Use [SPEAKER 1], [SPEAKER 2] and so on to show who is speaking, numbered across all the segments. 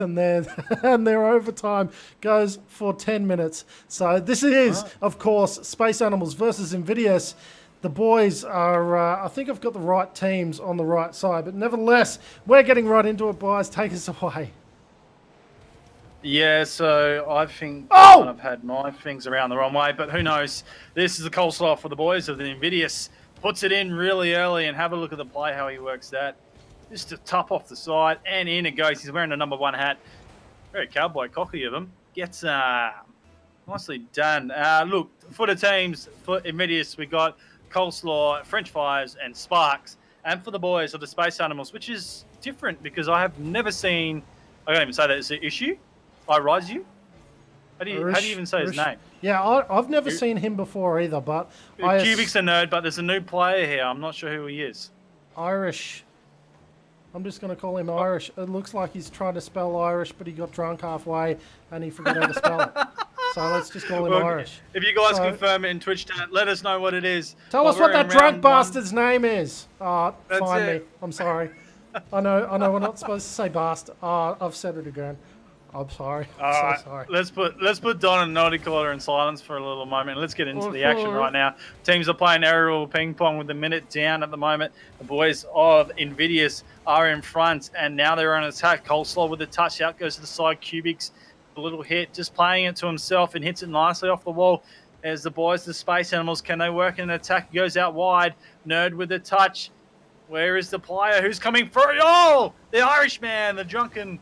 [SPEAKER 1] and their overtime goes for 10 minutes. So this is, of course, Space Animals versus Invidious. The boys are, I think I've got the right teams on the right side, but nevertheless, we're getting right into it, boys. Take us away.
[SPEAKER 2] Yeah, so I think I kind of had my things around the wrong way, but who knows? This is the coleslaw for the boys of the Invidious. Puts it in really early, and have a look at the play, how he works that. Just a top off the side, and in it goes. He's wearing a number 1 hat. Very cowboy cocky of him. Gets nicely done. Look, for the teams, for Invidious, we got coleslaw, French fries, and sparks. And for the boys of the Space Animals, which is different because I have never seen, I can't even say that it's an issue. I rise you. How do you even say his name?
[SPEAKER 1] Yeah, I've never seen him before either, but
[SPEAKER 2] Cubic's a nerd, but there's a new player here. I'm not sure who he is.
[SPEAKER 1] Irish. I'm just going to call him Irish. It looks like he's trying to spell Irish, but he got drunk halfway and he forgot how to spell it. So let's just call him Irish.
[SPEAKER 2] If you guys confirm it in Twitch chat, let us know what it is.
[SPEAKER 1] Tell us what that drunk bastard's name is. Find me. I'm sorry. I know we're not supposed to say bastard. I've said it again. I'm sorry. I'm so sorry.
[SPEAKER 2] Let's put Don and Naughty Caller in silence for a little moment. Let's get into the action right now. Teams are playing aerial ping pong with a minute down at the moment. The boys of Invidious are in front, and now they're on attack. Coleslaw with a touch out goes to the side. Cubics, a little hit, just playing it to himself and hits it nicely off the wall. As the boys, the Space Animals, can they work in an attack? He goes out wide. Nerd with a touch. Where is the player? Who's coming through? Oh, the Irishman, the drunken.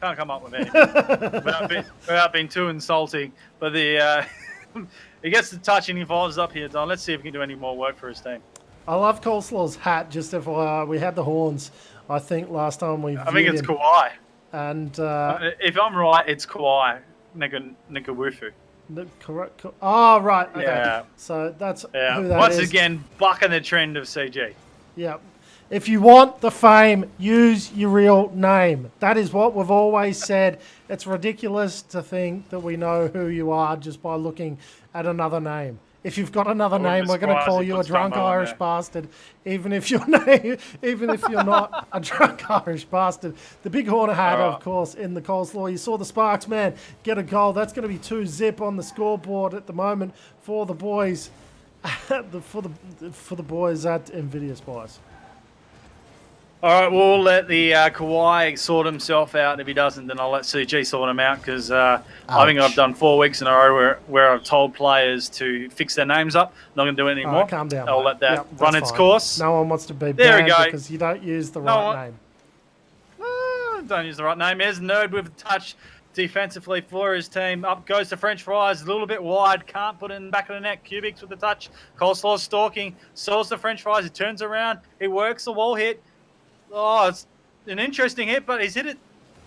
[SPEAKER 2] Can't come up with anything without being too insulting. But the he gets the touch and he follows up here, Don. Let's see if we can do any more work for his team.
[SPEAKER 1] I love Coleslaw's hat. Just FYI, we had the horns. I think last time we.
[SPEAKER 2] I think it's Kawhi.
[SPEAKER 1] And
[SPEAKER 2] if I'm right, it's Kawhi Nikawufu.
[SPEAKER 1] Correct. Oh, right. Okay.
[SPEAKER 2] Yeah.
[SPEAKER 1] So that's who that
[SPEAKER 2] Once
[SPEAKER 1] is.
[SPEAKER 2] again, bucking the trend of CG.
[SPEAKER 1] Yeah. If you want the fame, use your real name. That is what we've always said. It's ridiculous to think that we know who you are just by looking at another name. If you've got another name, we're going to call you a drunk Irish bastard, even if you're not a drunk Irish bastard. The big horn hat, of course, in the coleslaw. You saw the Sparks man get a goal. That's going to be 2-0 on the scoreboard at the moment for the boys, for the boys at Invidious, boys.
[SPEAKER 2] All right, we'll let the Kawhi sort himself out. If he doesn't, then I'll let CG sort him out because I think I've done 4 weeks in a row where I've told players to fix their names up. Not going to do it anymore.
[SPEAKER 1] Calm down.
[SPEAKER 2] I'll let that run its course.
[SPEAKER 1] No one wants to be banned because you don't use the right name.
[SPEAKER 2] Don't use the right name. There's Nerd with a touch defensively for his team. Up goes to French fries, a little bit wide. Can't put it in the back of the net. Cubics with the touch. Coleslaw stalking. Solves the French fries. He turns around. He works the wall hit. Oh, it's an interesting hit, but he's hit it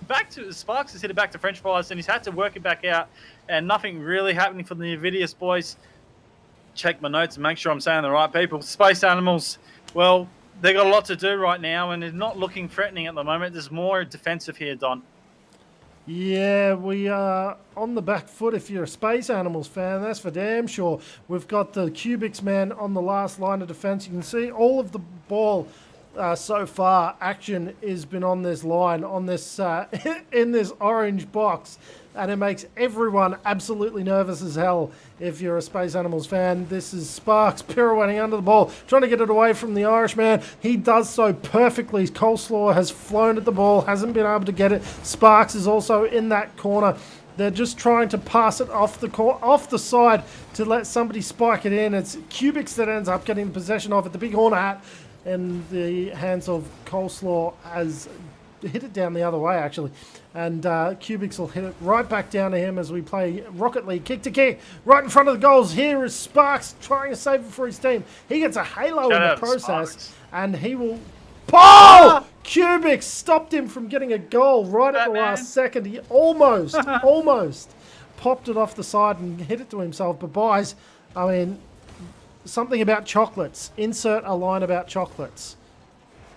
[SPEAKER 2] back to Sparks. Has hit it back to French fries, and he's had to work it back out. And nothing really happening for the Invidious boys. Check my notes and make sure I'm saying the right people. Space Animals, well, they got a lot to do right now, and they're not looking threatening at the moment. There's more defensive here, Don.
[SPEAKER 1] Yeah, we are on the back foot if you're a Space Animals fan. That's for damn sure. We've got the Cubics man on the last line of defense. You can see all of the ball. So far, action has been on this line, on this in this orange box, and it makes everyone absolutely nervous as hell if you're a Space Animals fan. This is Sparks pirouetting under the ball, trying to get it away from the Irishman. He does so perfectly. Coleslaw has flown at the ball, hasn't been able to get it. Sparks is also in that corner. They're just trying to pass it off the side to let somebody spike it in. It's Cubics that ends up getting possession of it. The big horn hat in the hands of Coleslaw has hit it down the other way, actually. And Cubics will hit it right back down to him as we play RocketLeague kick to kick. Right in front of the goals. Here is Sparks trying to save it for his team. He gets a halo in the process. And he will... Oh! Cubics stopped him from getting a goal right at the last second. He almost popped it off the side and hit it to himself. But boys, I mean... Something about chocolates. Insert a line about chocolates.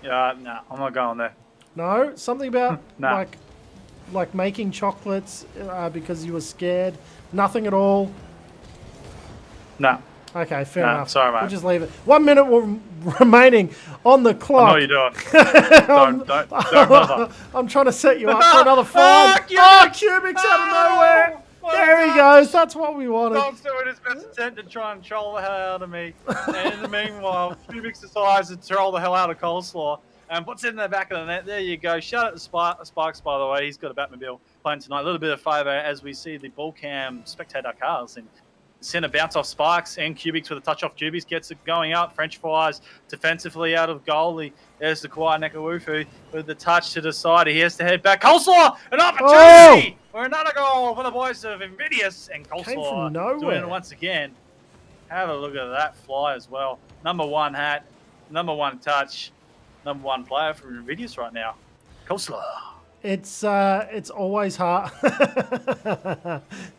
[SPEAKER 2] Yeah, no, I'm not going there.
[SPEAKER 1] No? Something about like making chocolates because you were scared? Nothing at all?
[SPEAKER 2] No.
[SPEAKER 1] Okay, fair enough.
[SPEAKER 2] Sorry, mate.
[SPEAKER 1] We'll just leave it. 1 minute remaining on the clock.
[SPEAKER 2] I know you're doing. Don't bother.
[SPEAKER 1] I'm trying to set you up for another fight. Cubics out of nowhere. There he goes. That's what we wanted.
[SPEAKER 2] Don's doing his best attempt to try and troll the hell out of me. And in the meanwhile, Cubics decides to troll the hell out of Coleslaw and puts it in the back of the net. There you go. Shout out to Sparks, by the way. He's got a Batmobile playing tonight. A little bit of favour as we see the ball cam spectator cars and centre bounce off Sparks and Cubics with a touch off Cubics. Gets it going up. French fries defensively out of goal. There's the Kawhi Nekawufu with the touch to the side. He has to head back. Coleslaw! An opportunity for another goal for the boys of Invidious. And Coleslaw doing it once again. Have a look at that fly as well. Number 1 hat, number 1 touch, number 1 player for Invidious right now. Coleslaw.
[SPEAKER 1] It's always hard.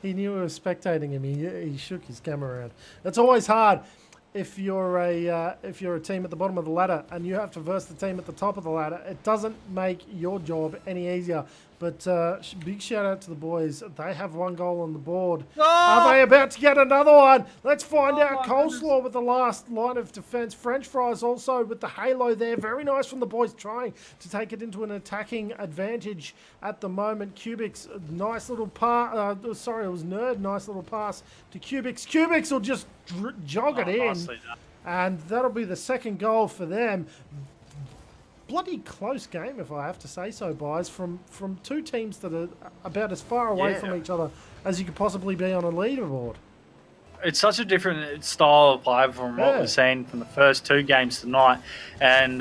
[SPEAKER 1] He knew we were spectating him. He shook his camera around. It's always hard if you're a team at the bottom of the ladder and you have to verse the team at the top of the ladder. It doesn't make your job any easier. But big shout out to the boys. They have 1 goal on the board. Are they about to get another one? Let's find out. Coleslaw with the last line of defense. French fries also with the halo there. Very nice from the boys trying to take it into an attacking advantage at the moment. Cubics, nice little pass. Sorry, it was Nerd. Nice little pass to Cubics. Cubics will just jog it in. And that'll be the 2nd goal for them. Bloody close game, if I have to say so, guys, from 2 teams that are about as far away from each other as you could possibly be on a leaderboard.
[SPEAKER 2] It's such a different style of play from what we've seen from the first 2 games tonight, and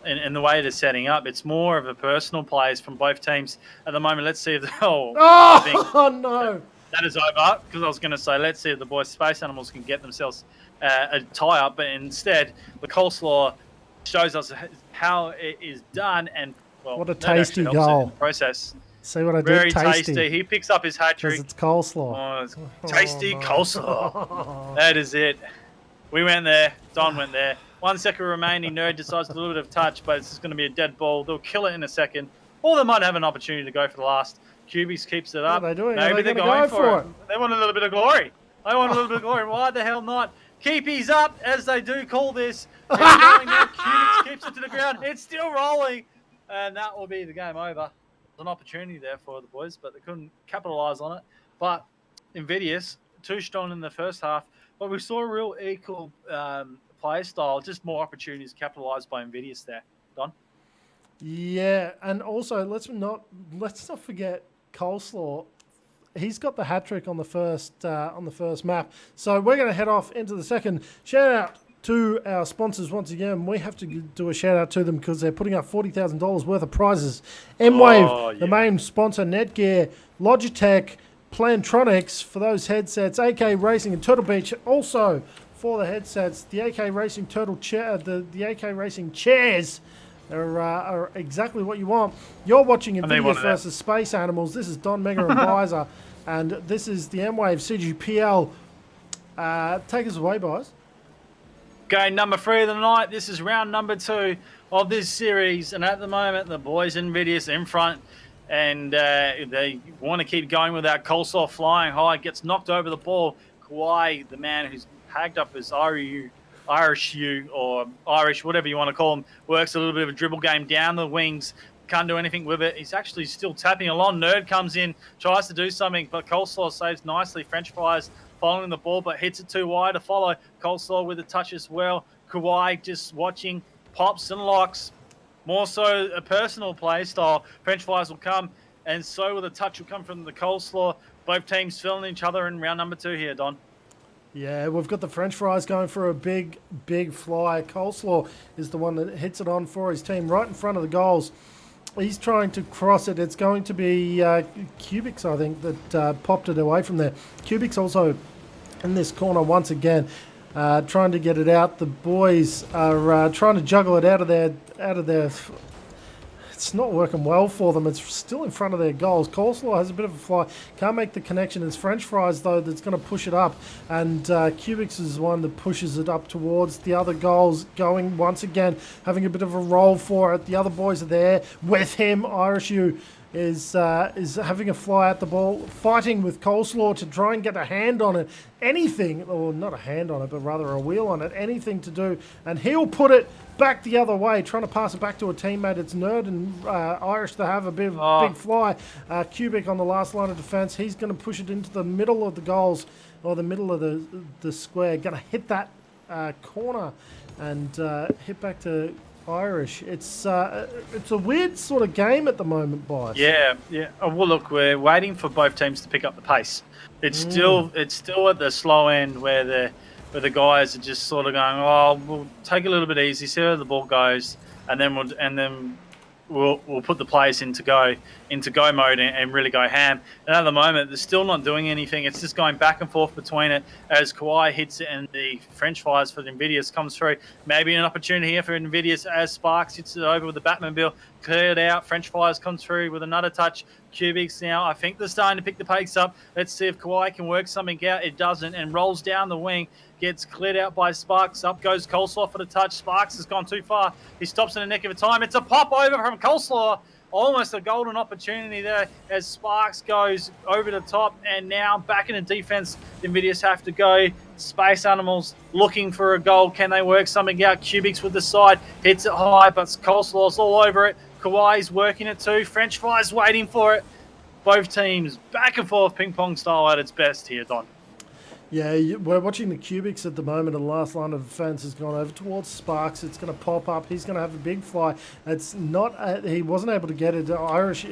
[SPEAKER 2] in the way they're setting up, it's more of a personal plays from both teams at the moment. Let's see if no! That is over, because I was going to say, let's see if the boys Space Animals can get themselves a tie-up, but instead, the Coleslaw shows us how it is done, and well,
[SPEAKER 1] what a tasty goal!
[SPEAKER 2] In the process,
[SPEAKER 1] see what I did?
[SPEAKER 2] Very tasty. He picks up his hat trick.
[SPEAKER 1] It's coleslaw.
[SPEAKER 2] Oh, it's tasty coleslaw. That is it. We went there. Don went there. 1 second remaining. Nerd decides to do a little bit of touch, but it's just going to be a dead ball. They'll kill it in a second, or they might have an opportunity to go for the last. Cubics keeps it up.
[SPEAKER 1] What are they doing?
[SPEAKER 2] Maybe they're going for it. They want a little bit of glory. They want a little bit of glory. Why the hell not? Keepies up, as they do call this. It's going now. Cubics keeps it to the ground. It's still rolling. And that will be the game over. There's an opportunity there for the boys, but they couldn't capitalise on it. But Invidious, 2 strong in the first half. But we saw a real equal play style. Just more opportunities capitalised by Invidious there. Don?
[SPEAKER 1] Yeah, and also let's not forget Coleslaw. He's got the hat trick on the first map. So we're going to head off into the second. Shout out to our sponsors once again. We have to do a shout out to them because they're putting up $40,000 worth of prizes. Mwave, the main sponsor, Netgear, Logitech, Plantronics for those headsets, AK Racing and Turtle Beach also for the headsets. The AK Racing the AK Racing chairs are exactly what you want. You're watching Invidious versus Space Animals. This is Don Mega Advisor, and this is the Mwave CGPL. Take us away, boys.
[SPEAKER 2] Game number 3 of the night. This is round number 2 of this series, and at the moment, the boys Invidious in front, and they want to keep going with that. Coleslaw flying high, gets knocked over the ball. Kawhi, the man who's hagged up his Irish or Irish, whatever you want to call him, works a little bit of a dribble game down the wings. Can't do anything with it. He's actually still tapping along. Nerd comes in, tries to do something, but Coleslaw saves nicely. French fries following the ball, but hits it too wide to follow. Coleslaw with a touch as well. Kawhi just watching, pops and locks. More so a personal play style. French fries will come, and so will the touch will come from the Coleslaw. Both teams filling each other in round number 2 here, Don.
[SPEAKER 1] Yeah, we've got the French fries going for a big fly. Coleslaw is the one that hits it on for his team right in front of the goals. He's trying to cross it. It's going to be Cubics, I think, that popped it away from there. Cubics also in this corner once again, trying to get it out. The boys are trying to juggle it out of their. It's not working well for them. It's still in front of their goals. Coleslaw has a bit of a fly. Can't make the connection. It's French fries, though, that's going to push it up. And Cubics is the one that pushes it up towards the other goals, going once again, having a bit of a roll for it. The other boys are there with him. Irish U is having a fly at the ball, fighting with Coleslaw to try and get a hand on it. Anything, or not a hand on it, but rather a wheel on it. Anything to do, and he'll put it back the other way, trying to pass it back to a teammate. It's Nerd and Irish to have a big fly. Cubic on the last line of defense. He's going to push it into the middle of the goals, or the middle of the square. Going to hit that corner and hit back to Irish. It's a weird sort of game at the moment, boys.
[SPEAKER 2] Yeah. Well, look, we're waiting for both teams to pick up the pace. It's still at the slow end where the guys are just sort of going, oh, we'll take it a little bit easy, see where the ball goes, and then we'll put the players into go mode and really go ham. And at the moment, they're still not doing anything. It's just going back and forth between it as Kawhi hits it and the French fires for the Invidious comes through. Maybe an opportunity here for Invidious as Sparks hits it over with the Batmobile. Cleared out. French fires comes through with another touch. Cubics now, I think they're starting to pick the pace up. Let's see if Kawhi can work something out. It doesn't, and rolls down the wing. Gets cleared out by Sparks. Up goes Coleslaw for the touch. Sparks has gone too far. He stops in the nick of a time. It's a pop over from Coleslaw. Almost a golden opportunity there as Sparks goes over the top. And now back into defense. The Invidious have to go. Space Animals looking for a goal. Can they work something out? Cubics with the side. Hits it high, but Coleslaw's all over it. Kawhi's working it too. French fries waiting for it. Both teams back and forth ping pong style at its best here, Don.
[SPEAKER 1] Yeah, we're watching the Cubics at the moment, and the last line of defense has gone over towards Sparks. It's going to pop up. He's going to have a big fly. It's not. He wasn't able to get it. Irish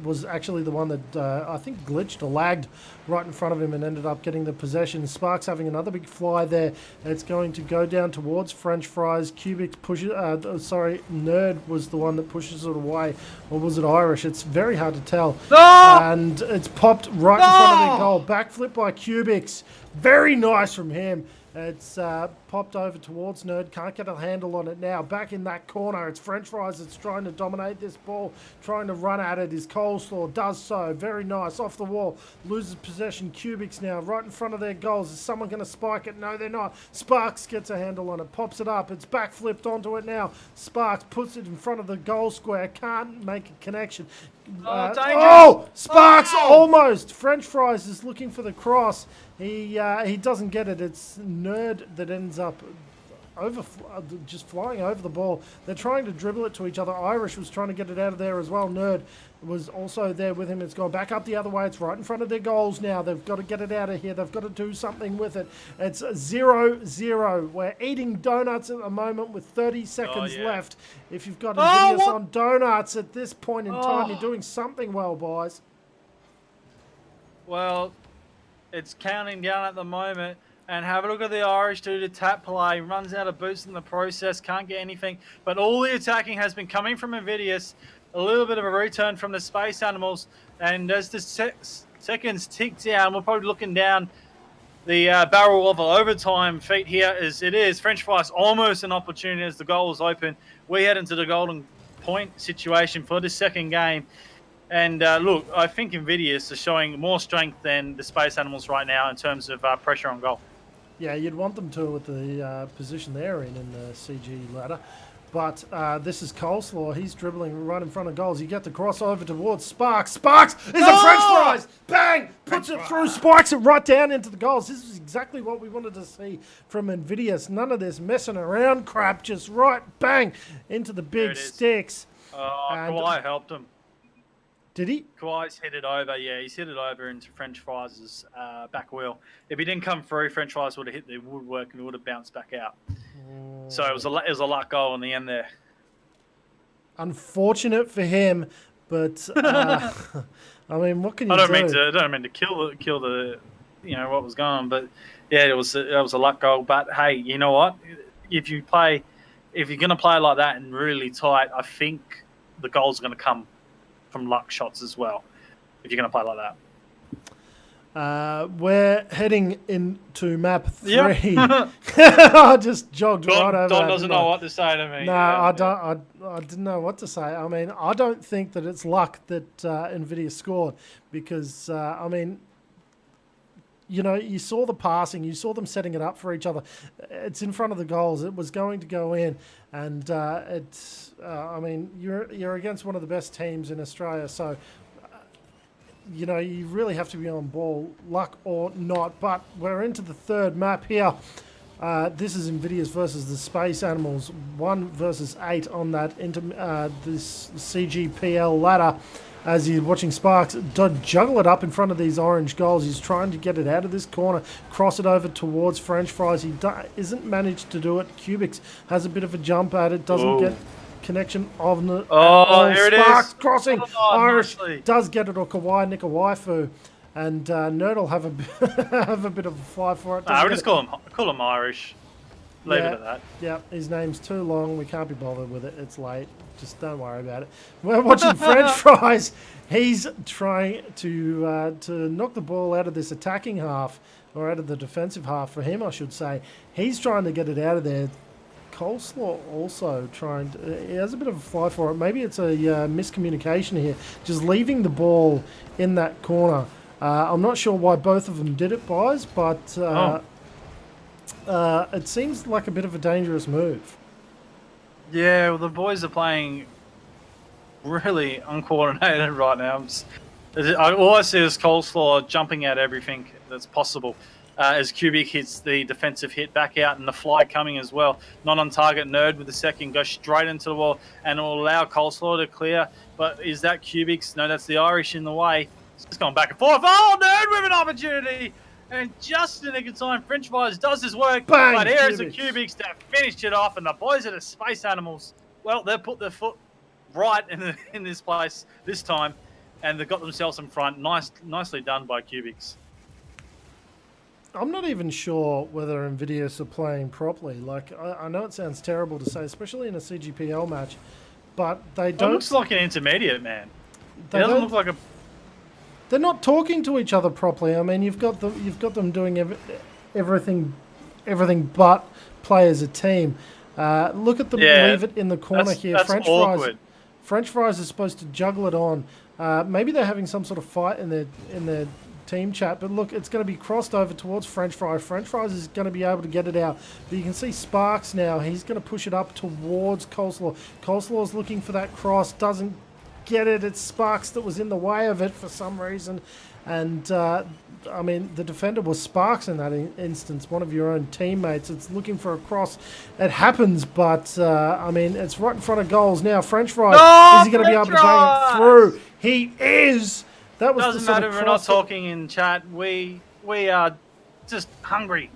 [SPEAKER 1] was actually the one that I think glitched or lagged right in front of him and ended up getting the possession. Sparks having another big fly there. It's going to go down towards French fries. Cubics pushes. Nerd was the one that pushes it away, or was it Irish? It's very hard to tell.
[SPEAKER 2] No!
[SPEAKER 1] And it's popped right in front of their goal. Backflip by Cubics. Very nice from him. It's popped over towards Nerd. Can't get a handle on it now. Back in that corner, it's French fries that's trying to dominate this ball, trying to run at it. His Coleslaw does so. Very nice. Off the wall. Loses possession. Cubics now right in front of their goals. Is someone going to spike it? No, they're not. Sparks gets a handle on it. Pops it up. It's backflipped onto it now. Sparks puts it in front of the goal square. Can't make a connection. Sparks almost. French fries is looking for the cross. He doesn't get it. It's Nerd that ends up just flying over the ball. They're trying to dribble it to each other. Irish was trying to get it out of there as well. Nerd was also there with him. It's gone back up the other way. It's right in front of their goals now. They've got to get it out of here. They've got to do something with it. It's 0-0. We're eating donuts at the moment with 30 seconds left. If you've got Invidious on donuts at this point in time, you're doing something well, boys.
[SPEAKER 2] Well, it's counting down at the moment. And have a look at the Irish do the tap play. Runs out of boost in the process. Can't get anything. But all the attacking has been coming from Invidious. A little bit of a return from the Space Animals. And as the seconds tick down, we're probably looking down the barrel of an overtime feat here as it is. French fries almost an opportunity as the goal is open. We head into the golden point situation for the second game. And look, I think Invidious is showing more strength than the Space Animals right now in terms of pressure on goal.
[SPEAKER 1] Yeah, you'd want them to with the position they're in the CG ladder. But this is Coleslaw. He's dribbling right in front of goals. You get the crossover towards Sparks. Sparks is a French fries. Bang! Puts it through. Spikes it right down into the goals. This is exactly what we wanted to see from Invidious. None of this messing around crap. Just right, bang, into the big sticks.
[SPEAKER 2] Kawhi helped him.
[SPEAKER 1] Did he?
[SPEAKER 2] Kawhi's hit it over. Yeah, he's hit it over into French Fries' back wheel. If he didn't come through, French Fries would have hit the woodwork and it would have bounced back out. So it was a luck goal in the end there.
[SPEAKER 1] Unfortunate for him, but I mean, what can you do?
[SPEAKER 2] I don't mean to kill the what was going on, but yeah, it was a luck goal. But hey, you know what? If you're gonna play like that and really tight, I think the goals are gonna come from luck shots as well, if you're going to play like
[SPEAKER 1] that. We're heading into map 3.
[SPEAKER 2] Yep.
[SPEAKER 1] I just jogged right over.
[SPEAKER 2] Don doesn't know what to say to me.
[SPEAKER 1] No, I don't. I didn't know what to say. I mean, I don't think that it's luck that Nvidia scored because, I mean, you saw the passing, you saw them setting it up for each other. It's in front of the goals. It was going to go in, and I mean, you're against one of the best teams in Australia. So you know, you really have to be on ball, luck or not. But we're into the third map here. This is Invidious versus the Space Animals, 1 versus 8 on that this CGPL ladder. As you're watching Sparks juggle it up in front of these orange goals. He's trying to get it out of this corner, cross it over towards French Fries. He isn't managed to do it. Cubics has a bit of a jump at it, doesn't get connection of the
[SPEAKER 2] here
[SPEAKER 1] Sparks
[SPEAKER 2] it is.
[SPEAKER 1] crossing. Irish
[SPEAKER 2] nicely.
[SPEAKER 1] does get it, or Kawhi Nikawaifu. And Nerd will have a bit of a fly for it.
[SPEAKER 2] We'll just call him Irish. Leave it at that.
[SPEAKER 1] Yeah, his name's too long. We can't be bothered with it. It's late. Just don't worry about it. We're watching French Fries. He's trying to knock the ball out of this attacking half, or out of the defensive half for him, I should say. He's trying to get it out of there. Coleslaw also trying to... He has a bit of a fly for it. Maybe it's a miscommunication here. Just leaving the ball in that corner. I'm not sure why both of them did it, boys, but it seems like a bit of a dangerous move.
[SPEAKER 2] Yeah, well, the boys are playing really uncoordinated right now. All I see is Coleslaw jumping at everything that's possible as Cubic hits the defensive hit back out, and the fly coming as well. Not on target. Nerd with the second, goes straight into the wall, and it will allow Coleslaw to clear. But is that Cubic's? No, that's the Irish in the way. It's just going back and forth. Oh, Nerd with an opportunity! And just in a good time, French Fries does his work.
[SPEAKER 1] Bang,
[SPEAKER 2] but here's the Cubics that finished it off, and the boys are the Space Animals. Well, they put their foot right in this place this time, and they got themselves in front. Nicely done by Cubics.
[SPEAKER 1] I'm not even sure whether Invidious are playing properly. Like, I know it sounds terrible to say, especially in a CGPL match, but they don't...
[SPEAKER 2] It looks like an intermediate, man. It
[SPEAKER 1] They
[SPEAKER 2] doesn't
[SPEAKER 1] don't
[SPEAKER 2] look like a...
[SPEAKER 1] They're not talking to each other properly. I mean, you've got them doing everything but play as a team. Look at them leave it in the corner here.
[SPEAKER 2] That's awkward.
[SPEAKER 1] French Fries is supposed to juggle it on. Maybe they're having some sort of fight in their team chat. But look, it's going to be crossed over towards French Fries. French Fries is going to be able to get it out. But you can see Sparks now. He's going to push it up towards Coleslaw. Coleslaw's looking for that cross. Doesn't get it. It's Sparks that was in the way of it for some reason. And, I mean, the defender was Sparks in that instance, one of your own teammates. It's looking for a cross. It happens, but, I mean, it's right in front of goals now. French Fries, is he going to be able to bang it through? He is! That was
[SPEAKER 2] Doesn't
[SPEAKER 1] the sort
[SPEAKER 2] matter
[SPEAKER 1] of
[SPEAKER 2] if we're not talking in chat. We are just hungry.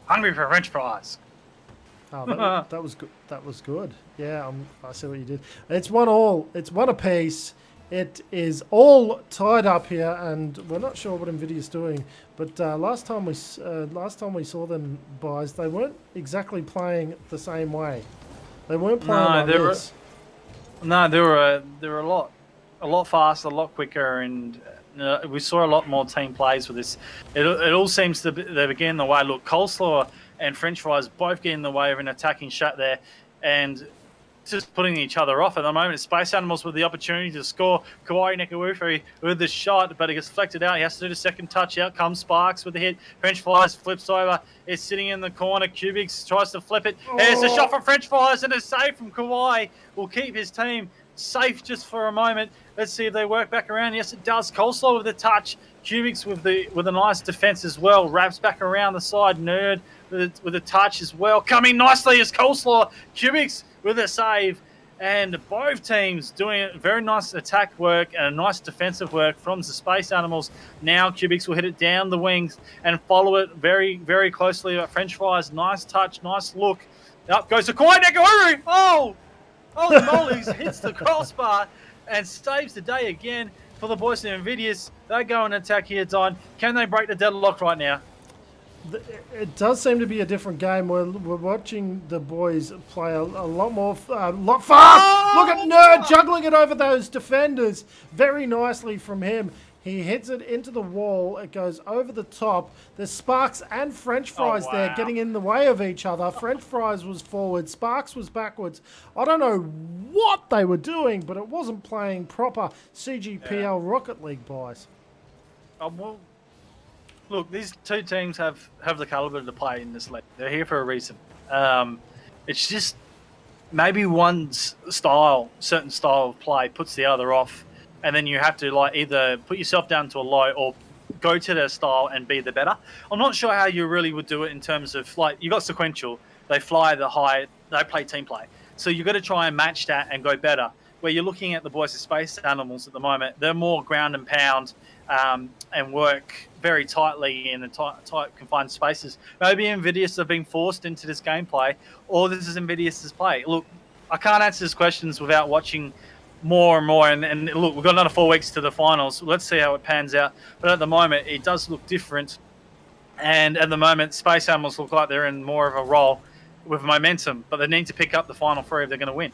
[SPEAKER 2] Hungry for French fries.
[SPEAKER 1] Oh, that was good. That was good. Yeah, I see what you did. It's 1-1. It's 1 apiece. It is all tied up here, and we're not sure what Invidious doing. But last time we saw them, boys, they weren't exactly playing the same way. They weren't playing like this.
[SPEAKER 2] They were a lot faster, a lot quicker, and we saw a lot more team plays with this. It all seems to be, they begin the way. Look, Coleslaw and French Fries both get in the way of an attacking shot there, and just putting each other off at the moment. Space Animals with the opportunity to score. Kawhi Nekawufu with the shot, but it gets deflected out. He has to do the second touch. Out comes Sparks with the hit. French Fries flips over. It's sitting in the corner. Cubics tries to flip it. Here's a shot from French Fries, and a save from Kawhi will keep his team safe just for a moment. Let's see if they work back around. Yes, it does. Coleslaw with the touch. Cubics with a nice defense as well. Wraps back around the side. Nerd with a touch as well. Coming nicely is Coleslaw. Cubics with a save. And both teams doing very nice attack work and a nice defensive work from the Space Animals. Now Cubics will hit it down the wings and follow it very, very closely. French Fries, nice touch, nice look. Up goes to Kawhi Nekawuru. Oh, holy moly, hits the crossbar and saves the day again for the boys in Invidious. They go and attack here, Don. Can they break the deadlock right now?
[SPEAKER 1] It does seem to be a different game. We're watching the boys play a lot fast. Oh! Look at Nerd juggling it over those defenders very nicely from him. He hits it into the wall. It goes over the top. There's Sparks and French Fries there getting in the way of each other. French Fries was forward. Sparks was backwards. I don't know what they were doing, but it wasn't playing proper CGPL Rocket League, boys.
[SPEAKER 2] Well, look, these two teams have the caliber to play in this league. They're here for a reason. It's just maybe one certain style of play puts the other off. and then you have to like either put yourself down to a low or go to their style and be the better. I'm not sure how you really would do it in terms of like you got sequential, they fly the high, they play team play. So you've got to try and match that and go better. Where you're looking at the boys of Space Animals at the moment, they're more ground and pound and work very tightly in the tight confined spaces. Maybe Invidious have been forced into this gameplay, or this is Invidious's play. Look, I can't answer these questions without watching more and more. And look, we've got another 4 weeks to the finals. Let's see how it pans out. But at the moment, it does look different. And at the moment, Space Animals look like they're in more of a role with momentum, but they need to pick up the final 3 if they're going to win.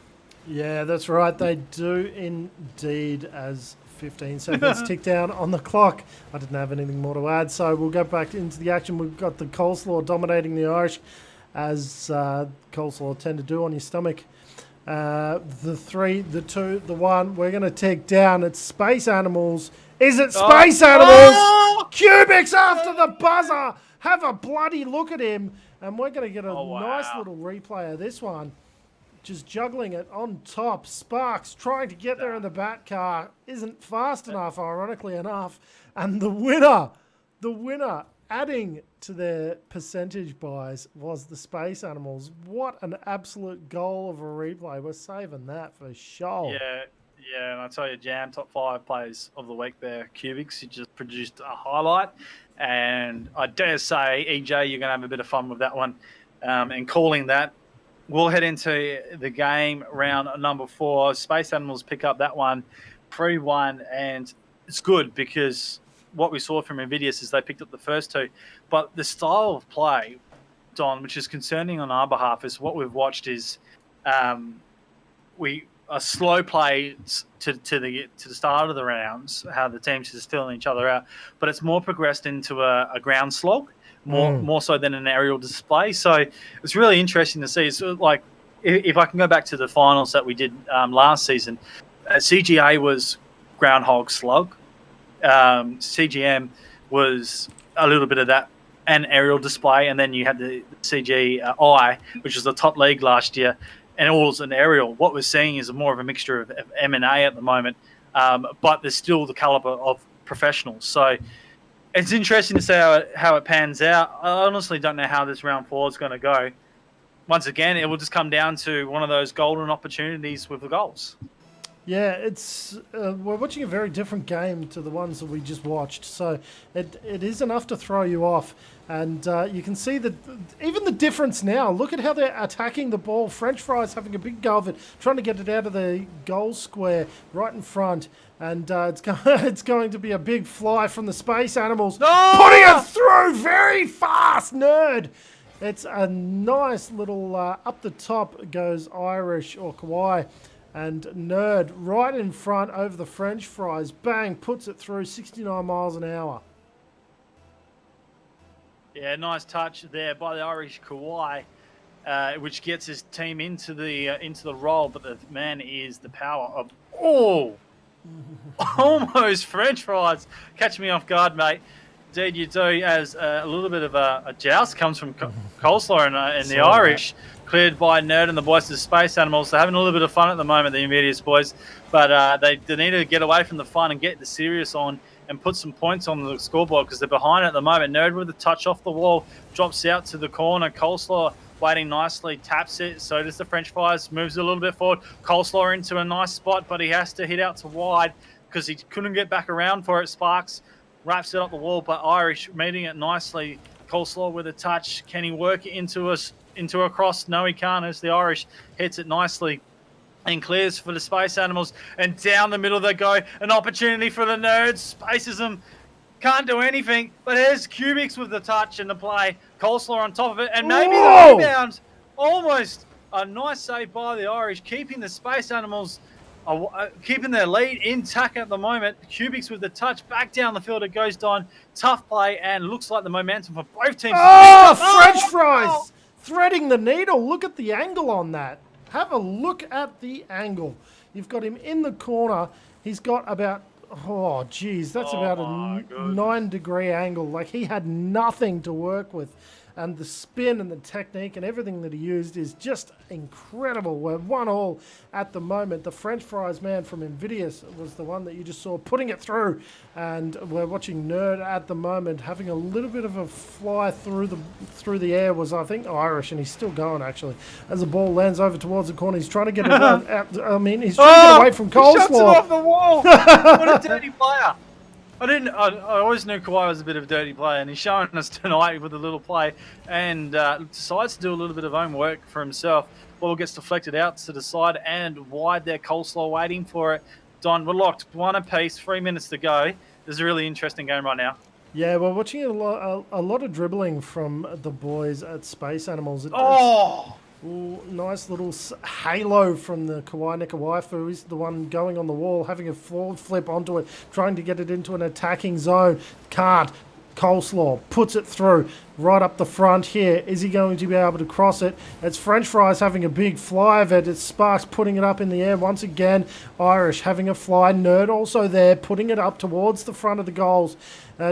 [SPEAKER 1] Yeah, that's right. They do indeed, as 15 seconds tick down on the clock. I didn't have anything more to add, so we'll go back into the action. We've got the Coleslaw dominating the Irish, as Coleslaw tend to do on your stomach. The 3, the 2, the 1. We're going to take down. It's Space Animals. Is it Space Animals?
[SPEAKER 2] Oh!
[SPEAKER 1] Cubics after the buzzer. Have a bloody look at him. And we're going to get a nice little replay of this one. Just juggling it on top. Sparks trying to get there in the bat car. Isn't fast enough, ironically enough. And the winner, adding to their percentage buys, was the Space Animals. What an absolute goal of a replay. We're saving that for sure.
[SPEAKER 2] Yeah, and I tell you, Jam, top 5 plays of the week there. Cubics, he just produced a highlight. And I dare say, EJ, you're going to have a bit of fun with that one. And calling that, we'll head into the game round number 4. Space Animals pick up that one 3-1, and it's good because what we saw from Invidious is they picked up the first 2. But the style of play, Don, which is concerning on our behalf, is what we've watched is a slow play to the start of the rounds, how the teams just filling each other out, but it's more progressed into a ground slog, more so than an aerial display. So it's really interesting to see. So like, if I can go back to the finals that we did last season, CGA was groundhog slug, CGM was a little bit of that, and aerial display, and then you had the CGI, which was the top league last year, and all was an aerial. What we're seeing is more of a mixture of M&A at the moment, but there's still the caliber of professionals. So it's interesting to see how it pans out. I honestly don't know how this round 4 is going to go. Once again, it will just come down to one of those golden opportunities with the goals.
[SPEAKER 1] Yeah, it's we're watching a very different game to the ones that we just watched. So it is enough to throw you off. And you can see that even the difference now. Look at how they're attacking the ball. French Fries having a big go of it, trying to get it out of the goal square right in front. And it's going to be a big fly from the Space Animals.
[SPEAKER 2] No!
[SPEAKER 1] Putting it through very fast, Nerd. It's a nice little up the top goes Irish or Kawhi. And Nerd right in front over the French Fries. Bang, puts it through 69 miles an hour.
[SPEAKER 2] Yeah, nice touch there by the Irish Kawhi, which gets his team into the role. But the man is the power of almost French Fries. Catch me off guard, mate. Indeed, you do. As a little bit of a joust comes from Coleslaw and the Irish. Cleared by Nerd and the boys of the Space Animals. They're having a little bit of fun at the moment, the Invidious boys. But they need to get away from the fun and get the serious on and put some points on the scoreboard because they're behind at the moment. Nerd with a touch off the wall, drops out to the corner. Coleslaw waiting nicely, taps it. So does the French Fries, moves a little bit forward. Coleslaw into a nice spot, but he has to hit out to wide because he couldn't get back around for it. Sparks wraps it up the wall, but Irish meeting it nicely. Coleslaw with a touch. Can he work it into a cross? No, he can't, as the Irish hits it nicely and clears for the Space Animals. And down the middle they go. An opportunity for the Nerds. Spaces them. Can't do anything. But there's Cubics with the touch and the play. Coleslaw on top of it. And maybe the rebound. Almost a nice save by the Irish, keeping the Space Animals, keeping their lead intact at the moment. Cubics with the touch. Back down the field it goes down. Tough play, and looks like the momentum for both teams.
[SPEAKER 1] French Fries! Threading the needle. Look at the angle on that. Have a look at the angle. You've got him in the corner. He's got about, that's about a 9-degree angle. Like, he had nothing to work with. and the spin and the technique and everything that he used is just incredible. We're 1-1 at the moment. The French fries man from Invidious was the one that you just saw putting it through, and we're watching Nerd at the moment having a little bit of a fly through the air. Was, I think, Irish, and he's still going actually as the ball lands over towards the corner. He's trying to get it out. I mean, he's trying to get away from Coleslaw.
[SPEAKER 2] He shuts it off the wall. What a dirty player. I always knew Kawhi was a bit of a dirty player, and he's showing us tonight with a little play, and decides to do a little bit of homework for himself. Ball gets deflected out to the side and wide there. Coleslaw waiting for it. Don, we're locked. 1 apiece. 3 minutes to go. This is a really interesting game right now.
[SPEAKER 1] Yeah, we're watching a lot of dribbling from the boys at Space Animals. Ooh, nice little halo from the Kawhi Nekawaifu. He's the one going on the wall, having a forward flip onto it, trying to get it into an attacking zone. Can't. Coleslaw puts it through right up the front here. Is he going to be able to cross it? It's French fries having a big fly of it. It's Sparks putting it up in the air once again. Irish having a fly. Nerd also there, putting it up towards the front of the goals.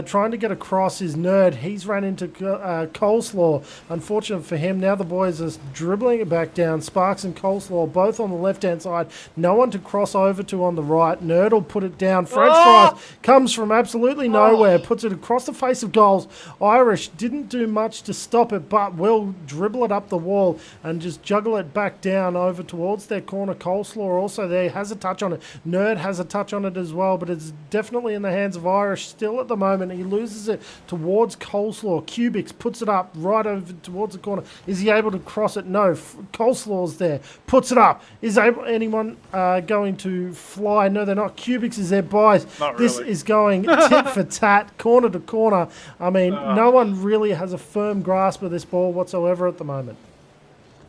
[SPEAKER 1] Trying to get across is Nerd. He's ran into Coleslaw. Unfortunate for him. Now the boys are dribbling it back down. Sparks and Coleslaw both on the left-hand side. No one to cross over to on the right. Nerd will put it down. French fries comes from absolutely nowhere. Puts it across the face of goals. Irish didn't do much to stop it, but will dribble it up the wall and just juggle it back down over towards their corner. Coleslaw also there. Has a touch on it. Nerd has a touch on it as well, but it's definitely in the hands of Irish still at the moment. He loses it towards Coleslaw. Cubics puts it up right over towards the corner. Is he able to cross it? No. Coleslaw's there. Puts it up. Is anyone going to fly? No, they're not. Cubics is there, boys.
[SPEAKER 2] Not
[SPEAKER 1] this
[SPEAKER 2] really.
[SPEAKER 1] is going tit for tat, corner to corner. I mean, no one really has a firm grasp of this ball whatsoever at the moment.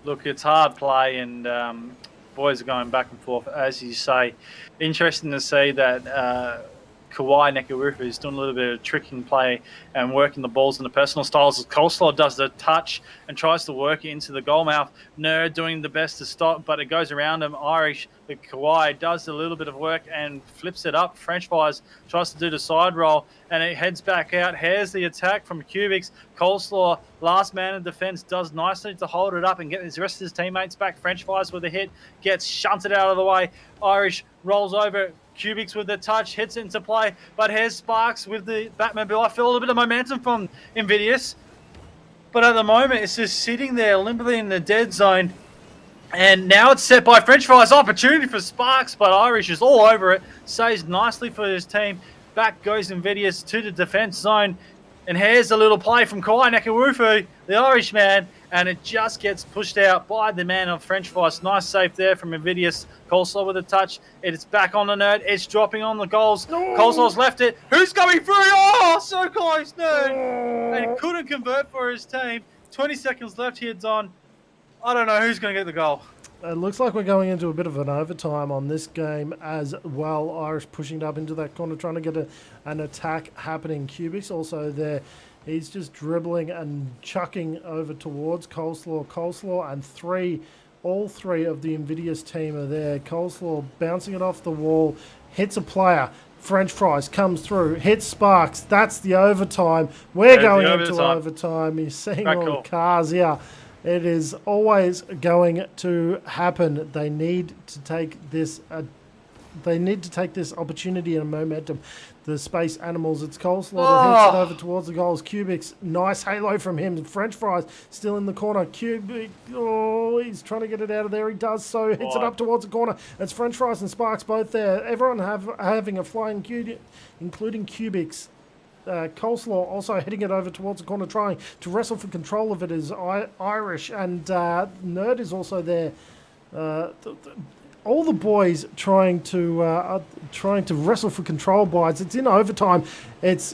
[SPEAKER 2] Look, it's hard play, and boys are going back and forth, as you say. Interesting to see that Kawhi Nekawaifu is doing a little bit of tricking play and working the balls in the personal styles. Coleslaw does the touch and tries to work it into the goal mouth. Nerd doing the best to stop, but it goes around him. Irish, the Kawhi does a little bit of work and flips it up. French fries tries to do the side roll, and it heads back out. Here's the attack from Cubics. Coleslaw, last man in defense, does nicely to hold it up and get his rest of his teammates back. French fries with a hit, gets shunted out of the way. Irish rolls over. Cubics with the touch, hits it into play, but here's Sparks with the Batmobile. I feel a little bit of momentum from Invidious, but at the moment it's just sitting there limply in the dead zone, and now it's set by French fries. Opportunity for Sparks, but Irish is all over it, saves nicely for his team. Back goes Invidious to the defense zone, and here's a little play from Kawhi Nekawaifu, the Irishman, and it just gets pushed out by the man of French fries. Nice save there from Invidious. Coleslaw with a touch. It's back on the Nerd. It's dropping on the goals.
[SPEAKER 1] No.
[SPEAKER 2] Coleslaw's left it. Who's coming through? Oh, so close, Nerd. And couldn't convert for his team. 20 seconds left here, Don. I don't know who's going to get the goal.
[SPEAKER 1] It looks like we're going into a bit of an overtime on this game as well. Irish pushing it up into that corner, trying to get an attack happening. Cubics also there. He's just dribbling and chucking over towards Coleslaw, and all three of the Invidious team are there. Coleslaw bouncing it off the wall, hits a player. French fries comes through, hits Sparks. That's the overtime. We're going into overtime. You're seeing all the cars here. It is always going to happen. They need to take this. They need to take this opportunity and momentum. The Space Animals, it's Coleslaw that hits it over towards the goals. Cubics, nice halo from him. French fries still in the corner. Cubic, he's trying to get it out of there. He does so. Hits it up towards the corner. It's French fries and Sparks both there. Everyone having a flying cue, including Cubics. Coleslaw also hitting it over towards the corner, trying to wrestle for control of it is Irish, and Nerd is also there. All the boys trying to wrestle for control bites. It's in overtime. It's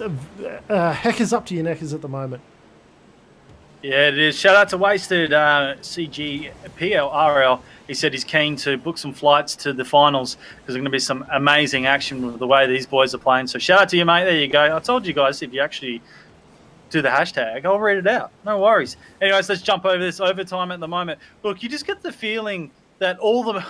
[SPEAKER 1] Heckers up to your neckers at the moment.
[SPEAKER 2] Yeah, it is. Shout out to Wasted CGPL RL. He said he's keen to book some flights to the finals because there's going to be some amazing action with the way these boys are playing. So shout out to you, mate. There you go. I told you guys if you actually do the hashtag, I'll read it out. No worries. Anyways, let's jump over this overtime at the moment. Look, you just get the feeling that all the...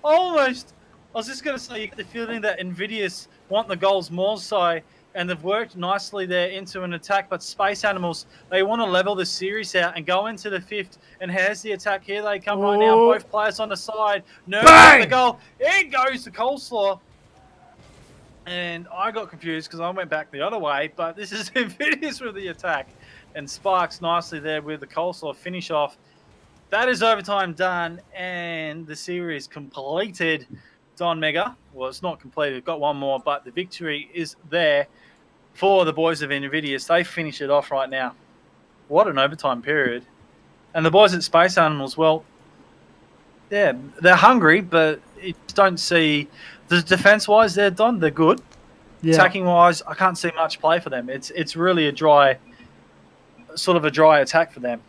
[SPEAKER 2] almost. I was just going to say, you get the feeling that Invidious want the goals more so, and they've worked nicely there into an attack. But Space Animals, they want to level the series out and go into the 5th. And here's the attack. Here they come right now. Both players on the side. Nerd at the goal. In goes the Coleslaw. And I got confused because I went back the other way. But this is Invidious with the attack. And Sparks nicely there with the Coleslaw finish off. That is overtime done. And the series completed. Don Mega. Well, it's not completed. Got one more, but the victory is there for the boys of Invidious. They finish it off right now. What an overtime period. And the boys at Space Animals, well, yeah, they're hungry, but you don't see the defense-wise there, Don. They're good. Yeah. Attacking-wise, I can't see much play for them. It's really a dry attack for them.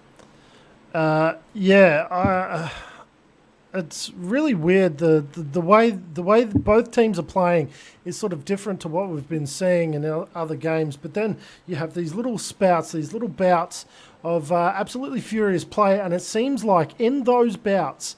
[SPEAKER 1] It's really weird. The way both teams are playing is sort of different to what we've been seeing in other games. But then you have these little spouts, these little bouts of absolutely furious play, and it seems like in those bouts,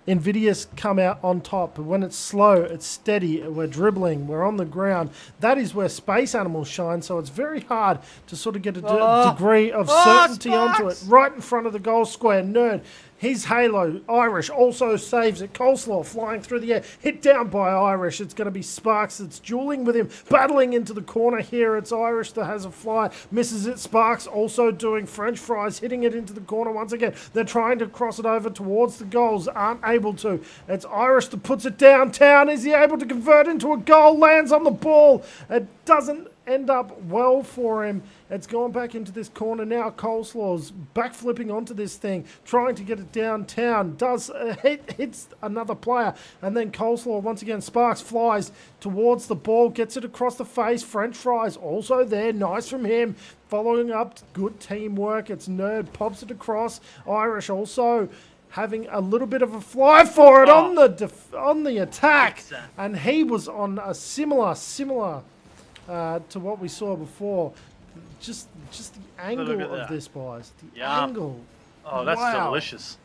[SPEAKER 1] Invidious come out on top. But when it's slow, it's steady, we're dribbling, we're on the ground. That is where Space Animals shine, so it's very hard to sort of get a degree of certainty onto it. Right in front of the goal square, Nerd. His Halo, Irish, also saves it. Coleslaw flying through the air, hit down by Irish. It's going to be Sparks that's dueling with him, battling into the corner here. It's Irish that has a fly, misses it. Sparks also doing French fries, hitting it into the corner once again. They're trying to cross it over towards the goals, aren't able to. It's Irish that puts it downtown. Is he able to convert into a goal? Lands on the ball. It doesn't end up well for him. It's gone back into this corner now. Coleslaw's backflipping onto this thing, trying to get it downtown. Hits another player, and then Coleslaw once again. Sparks flies towards the ball, gets it across the face. French fries also there, nice from him. Following up, good teamwork. It's Nerd, pops it across. Irish also having a little bit of a fly for it on the attack, and he was on a similar to what we saw before. Just the angle of this, boys. The angle.
[SPEAKER 2] Oh, that's delicious.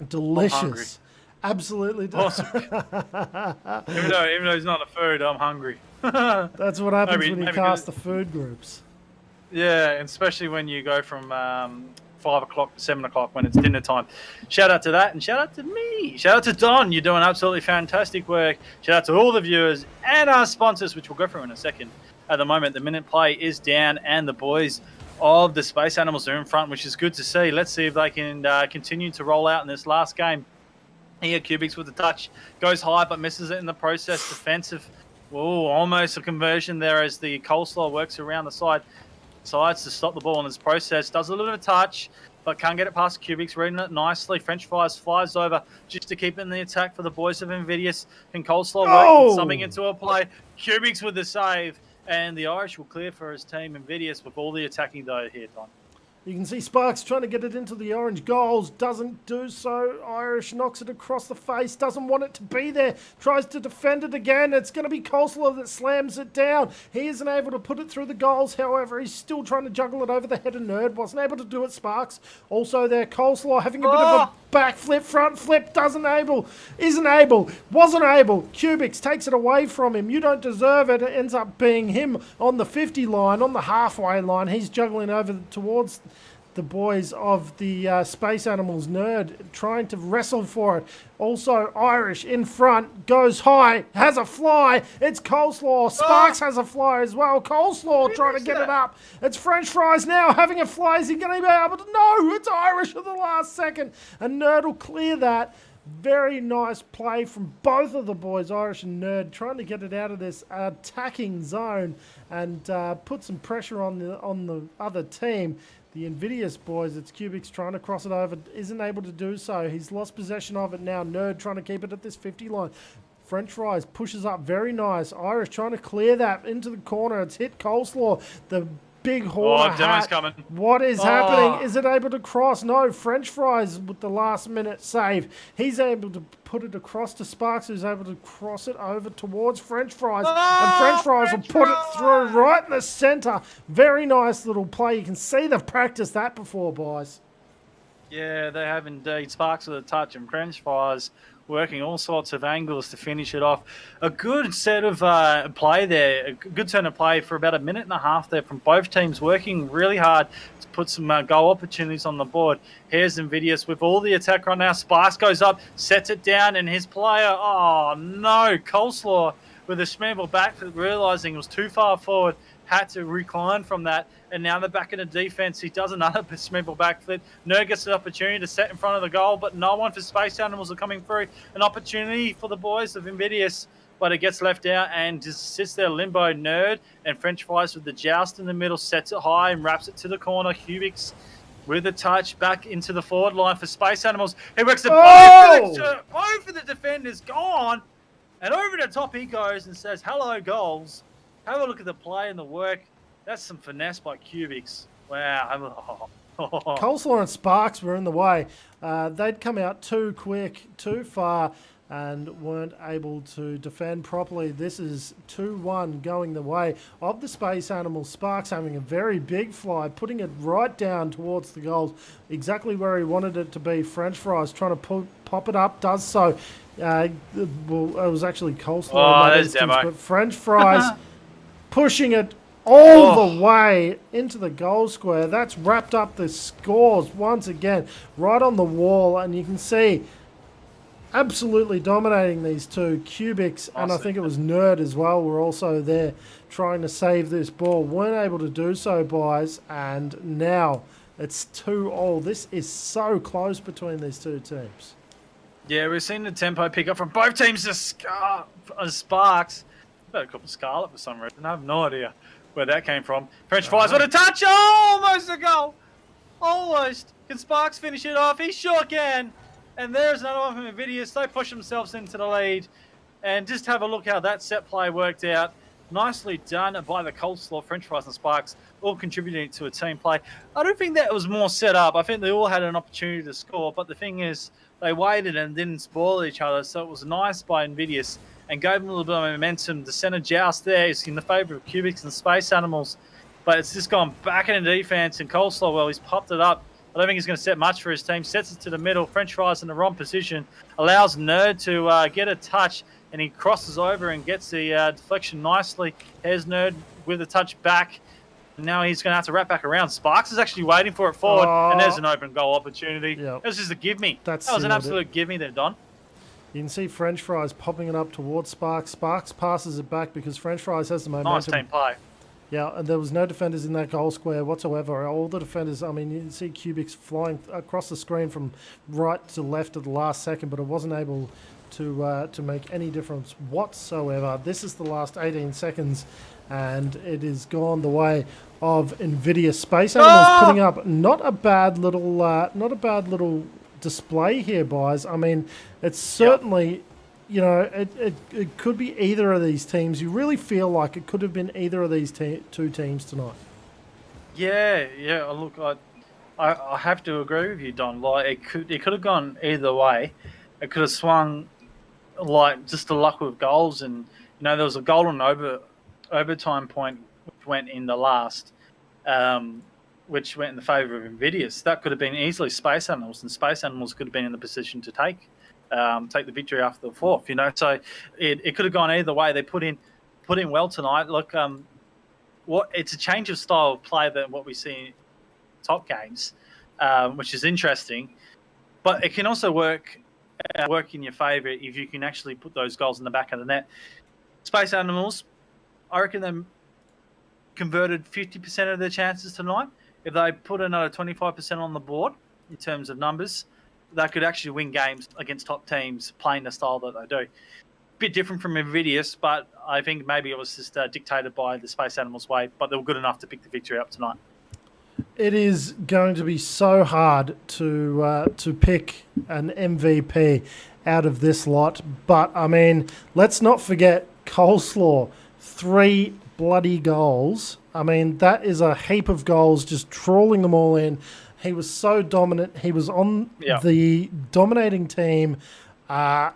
[SPEAKER 1] Delicious. Absolutely
[SPEAKER 2] awesome. even though it's not a food, I'm hungry.
[SPEAKER 1] That's what happens when you cast the food groups.
[SPEAKER 2] Yeah, and especially when you go from 5 o'clock to 7 o'clock when it's dinner time. Shout out to that, and shout out to me. Shout out to Don. You're doing absolutely fantastic work. Shout out to all the viewers and our sponsors, which we'll go through in a second. At the moment, the minute play is down, and the boys of the Space Animals are in front, which is good to see. Let's see if they can continue to roll out in this last game. Here, Cubics with the touch. Goes high, but misses it in the process. Defensive. Oh, almost a conversion there as the Coleslaw works around the sides to stop the ball in this process. Does a little bit of touch, but can't get it past Cubics. Reading it nicely. French fries flies over just to keep it in the attack for the boys of Invidious. Can Coleslaw work something into a play? Cubics with the save. And the Irish will clear for his team, Invidious, with all the attacking though here, Don.
[SPEAKER 1] You can see Sparks trying to get it into the orange goals. Doesn't do so. Irish knocks it across the face. Doesn't want it to be there. Tries to defend it again. It's going to be Coleslaw that slams it down. He isn't able to put it through the goals. However, he's still trying to juggle it over the head of Nerd. Wasn't able to do it, Sparks. Also there, Coleslaw having a bit of a backflip, front flip. Isn't able. Wasn't able. Cubics takes it away from him. You don't deserve it. It ends up being him on the 50 line, on the halfway line. He's juggling over towards the boys of the Space Animals. Nerd trying to wrestle for it. Also, Irish in front, goes high, has a fly. It's Coleslaw. Sparks has a fly as well. Coleslaw trying to get it up. It's French fries now having a fly. Is he going to be able to? No, it's Irish at the last second. And Nerd will clear that. Very nice play from both of the boys, Irish and Nerd, trying to get it out of this attacking zone and put some pressure on the other team. The Invidious boys, it's Cubics trying to cross it over, isn't able to do so. He's lost possession of it now. Nerd trying to keep it at this 50 line. French fries pushes up, very nice. Irish trying to clear that into the corner. It's hit Coleslaw. The big horn hat.
[SPEAKER 2] Coming.
[SPEAKER 1] What is happening? Is it able to cross? No, French fries with the last minute save. He's able to put it across to Sparks, who's able to cross it over towards French fries. And French fries will put it through right in the center. Very nice little play. You can see they've practiced that before, boys.
[SPEAKER 2] Yeah, they have indeed. Sparks with a touch, and French fries working all sorts of angles to finish it off. A good set of play there, a good turn of play for about a minute and a half there from both teams, working really hard to put some goal opportunities on the board. Here's Invidious with all the attack right now. Sparks goes up, sets it down, and his player, oh no, Coleslaw with a scramble back, realizing it was too far forward, had to recline from that, and now they're back in the defense. He does another smemble backflip. Nerd gets an opportunity to set in front of the goal, but no one for Space Animals are coming through. An opportunity for the boys of Invidious, but it gets left out and just sits there limbo. Nerd and French Fries with the joust in the middle, sets it high and wraps it to the corner. Cubics with a touch back into the forward line for Space Animals. He works the both of the defenders gone, and over the top he goes and says, "Hello, goals. Have a look at the play and the work. That's some finesse by Cubics. Wow."
[SPEAKER 1] Coleslaw and Sparks were in the way. They'd come out too quick, too far, and weren't able to defend properly. This is 2-1 going the way of the Space Animals. Sparks having a very big fly, putting it right down towards the goals, exactly where he wanted it to be. French Fries trying to pop it up, does so. Well, it was actually Coleslaw in that instance, but French Fries pushing it all the way into the goal square. That's wrapped up the scores once again, right on the wall, and you can see absolutely dominating these two. Cubics, and I think it was Nerd as well, were also there trying to save this ball. Weren't able to do so, boys, and now it's 2-2. This is so close between these two teams.
[SPEAKER 2] Yeah, we've seen the tempo pick up from both teams to Sparks. I better call him Scarlet for some reason. I have no idea where that came from. French Fries with a touch. Oh, almost a goal. Almost. Can Sparks finish it off? He sure can. And there's another one from Invidious. They push themselves into the lead. And just have a look how that set play worked out. Nicely done by the Coleslaw, French Fries and Sparks, all contributing to a team play. I don't think that was more set up. I think they all had an opportunity to score. But the thing is, they waited and didn't spoil each other. So it was nice by Invidious and gave them a little bit of momentum. The center joust there is in the favour of Cubics and Space Animals. But it's just gone back in the defense. And Coleslaw, well, he's popped it up. I don't think he's going to set much for his team. Sets it to the middle. French Fries in the wrong position. Allows Nerd to get a touch. And he crosses over and gets the deflection nicely. Here's Nerd with a touch back. And now he's going to have to wrap back around. Sparks is actually waiting for it forward. And there's an open goal opportunity. Yep. That was just a give me. That was an absolute give me there, Don.
[SPEAKER 1] You can see French Fries popping it up towards Sparks. Sparks passes it back because French Fries has the momentum.
[SPEAKER 2] Nice team play.
[SPEAKER 1] Yeah, and there was no defenders in that goal square whatsoever. All the defenders, I mean, you can see Cubics flying across the screen from right to left at the last second, but it wasn't able to make any difference whatsoever. This is the last 18 seconds, and it is gone the way of Invidious. Space Animals putting up not a bad little display here, boys. I mean, it's certainly, you know, it could be either of these teams. You really feel like it could have been either of these two teams tonight. Yeah.
[SPEAKER 2] Look, I have to agree with you, Don. Like it could have gone either way. It could have swung like just the luck with goals, and you know there was a golden overtime point which went in the last. Which went in the favour of Invidious. That could have been easily Space Animals, and Space Animals could have been in the position to take the victory after the fourth. You know, so it could have gone either way. They put in well tonight. Look, it's a change of style of play than what we see in top games, which is interesting. But it can also work in your favour if you can actually put those goals in the back of the net. Space Animals, I reckon they converted 50% of their chances tonight. If they put another 25% on the board in terms of numbers, they could actually win games against top teams playing the style that they do. Bit different from Invidious, but I think maybe it was just dictated by the Space Animals way, but they were good enough to pick the victory up tonight.
[SPEAKER 1] It is going to be so hard to pick an MVP out of this lot, but I mean, let's not forget Coleslaw, 3 bloody goals. I mean, that is a heap of goals, just trawling them all in. He was so dominant. He was on the dominating team. Do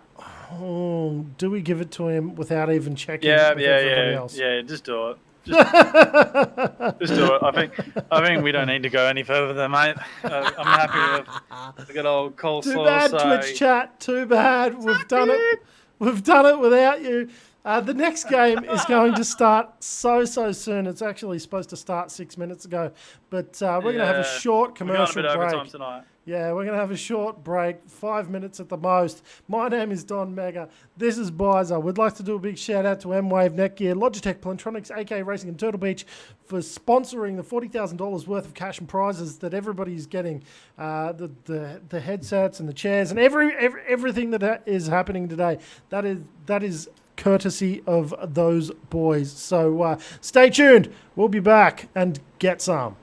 [SPEAKER 1] we give it to him without even checking with everybody else?
[SPEAKER 2] Yeah, just do it. Just do it. I think we don't need to go any further than mate. I'm happy with the good old coleslaw.
[SPEAKER 1] Too bad, Twitch chat. Too bad. We've done it. We've done it without you. The next game is going to start so soon. It's actually supposed to start 6 minutes ago, but we're going to have a short commercial break.
[SPEAKER 2] Overtime tonight.
[SPEAKER 1] Yeah, we're going to have a short break, 5 minutes at the most. My name is Don Mega. This is Bizer. We'd like to do a big shout out to Mwave Netgear, Logitech, Plantronics, AK Racing and Turtle Beach for sponsoring the $40,000 worth of cash and prizes that everybody's getting. The headsets and the chairs and everything that is happening today. That is courtesy of those boys. So stay tuned. We'll be back and get some.